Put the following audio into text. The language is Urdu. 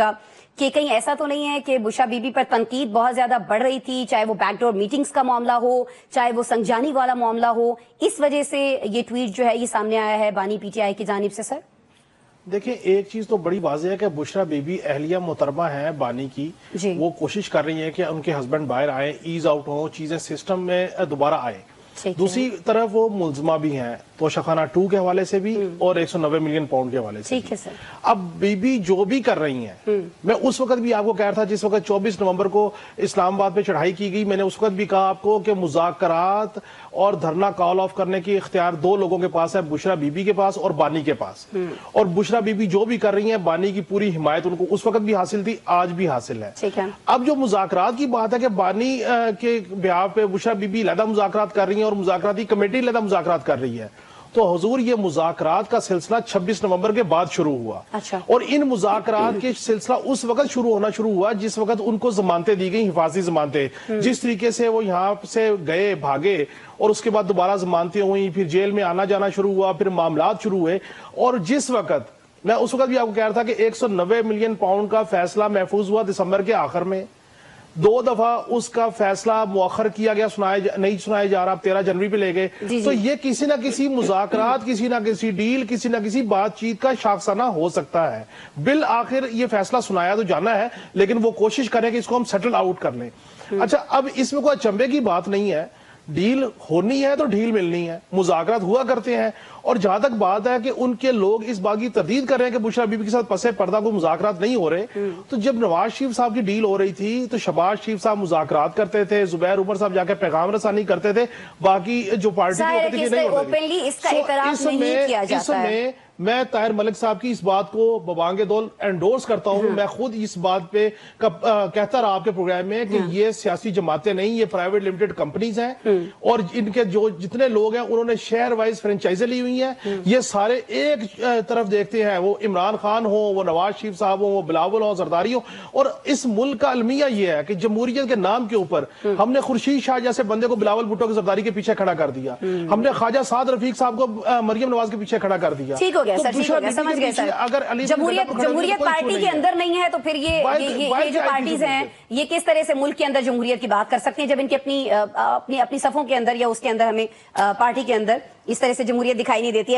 کہ کہیں ایسا تو نہیں ہے کہ بشرا بی بی پر تنقید بہت زیادہ بڑھ رہی تھی، چاہے وہ بیک ڈور میٹنگز کا معاملہ ہو، چاہے وہ سنجانی والا معاملہ ہو، اس وجہ سے یہ ٹویٹ جو ہے یہ سامنے آیا ہے بانی پی ٹی آئی کی جانب سے؟ سر دیکھیں، ایک چیز تو بڑی واضح ہے کہ بشرا بی بی اہلیہ محترمہ ہیں بانی کی، وہ کوشش کر رہی ہیں کہ ان کے ہسبینڈ باہر آئیں، ایز آؤٹ ہوں، چیزیں سسٹم میں دوبارہ آئیں۔ دوسری طرف وہ ملزمہ بھی ہیں توشخانہ 2 کے حوالے سے بھی اور 190 ملین پاؤنڈ کے حوالے سے بھی۔ اب بی بی جو بھی کر رہی ہیں، میں اس وقت بھی آپ کو کہہ رہا تھا جس وقت 24 نومبر کو اسلام آباد پہ چڑھائی کی گئی، میں نے اس وقت بھی کہا آپ کو کہ مذاکرات اور دھرنا کال آف کرنے کی اختیار 2 لوگوں کے پاس ہے، بشرا بی بی کے پاس اور بانی کے پاس، اور بشرا بی بی جو بھی کر رہی ہیں بانی کی پوری حمایت ان کو اس وقت بھی حاصل تھی، آج بھی حاصل ہے۔ اب جو مذاکرات کی بات ہے کہ بانی کے بیہاف پہ بشرا بی بی علیحدہ مذاکرات کر رہی ہیں اور مذاکراتی کمیٹی علیحدہ مذاکرات کر رہی ہے، تو حضور یہ مذاکرات کا سلسلہ 26 نومبر کے بعد شروع ہوا، اور ان مذاکرات کے سلسلہ اس وقت ہونا شروع ہوا جس وقت ان کو ضمانتیں دی گئی، حفاظتی ضمانتیں، جس طریقے سے وہ یہاں سے گئے بھاگے اور اس کے بعد دوبارہ ضمانتیں ہوئیں، پھر جیل میں آنا جانا شروع ہوا، پھر معاملات شروع ہوئے، اور جس وقت میں اس وقت بھی آپ کو کہہ رہا تھا کہ 190 ملین پاؤنڈ کا فیصلہ محفوظ ہوا دسمبر کے آخر میں، 2 دفعہ اس کا فیصلہ مؤخر کیا گیا، نہیں سنایا جا رہا، 13 جنوری پہ لے گئے، تو یہ کسی نہ کسی مذاکرات، کسی نہ کسی ڈیل، کسی نہ کسی بات چیت کا شاخسانہ ہو سکتا ہے۔ بالآخر یہ فیصلہ سنایا تو جانا ہے، لیکن وہ کوشش کریں کہ اس کو ہم سیٹل آؤٹ کر لیں۔ اچھا، اب اس میں کوئی اچنبے کی بات نہیں ہے، ڈیل ہونی ہے تو ڈیل ملنی ہے، مذاکرات ہوا کرتے ہیں، اور جہاں تک بات ہے کہ ان کے لوگ اس بات کی تردید کر رہے ہیں کہ بشرا بی بی کے ساتھ پسے پردہ کو مذاکرات نہیں ہو رہے، تو جب نواز شریف صاحب کی ڈیل ہو رہی تھی تو شہباز شریف صاحب مظاہرات کرتے تھے، زبیر عمر صاحب جا کے پیغام رسانی کرتے تھے، باقی جو پارٹی نہیں ہوتی تھی۔ میں طاہر ملک صاحب کی اس بات کو ببانگ دول انڈورس کرتا ہوں، میں خود اس بات پہ کہتا رہا آپ کے پروگرام میں کہ یہ سیاسی جماعتیں نہیں، یہ پرائیویٹ لمیٹڈ کمپنیز ہیں، اور ان کے جو جتنے لوگ ہیں انہوں نے شہر وائز فرنچائزیں لی ہوئی ہیں، یہ سارے ایک طرف دیکھتے ہیں، وہ عمران خان ہو، وہ نواز شریف صاحب ہو، وہ بلاول ہو، زرداری ہو، اور اس ملک کا المیہ یہ ہے کہ جمہوریت کے نام کے اوپر ہم نے خورشید شاہ جیسے بندے کو بلاول بھٹو کے زرداری کے پیچھے کھڑا کر دیا، ہم نے خواجہ سعد رفیق صاحب کو مریم نواز کے پیچھے کھڑا کر دیا۔ سمجھ گئے سر، جمہوریت پارٹی کے اندر نہیں ہے تو پھر یہ جو پارٹیز ہیں یہ کس طرح سے ملک کے اندر جمہوریت کی بات کر سکتے ہیں جب ان کی اپنی صفوں کے اندر یا اس کے اندر ہمیں پارٹی کے اندر اس طرح سے جمہوریت دکھائی نہیں دیتی ہے؟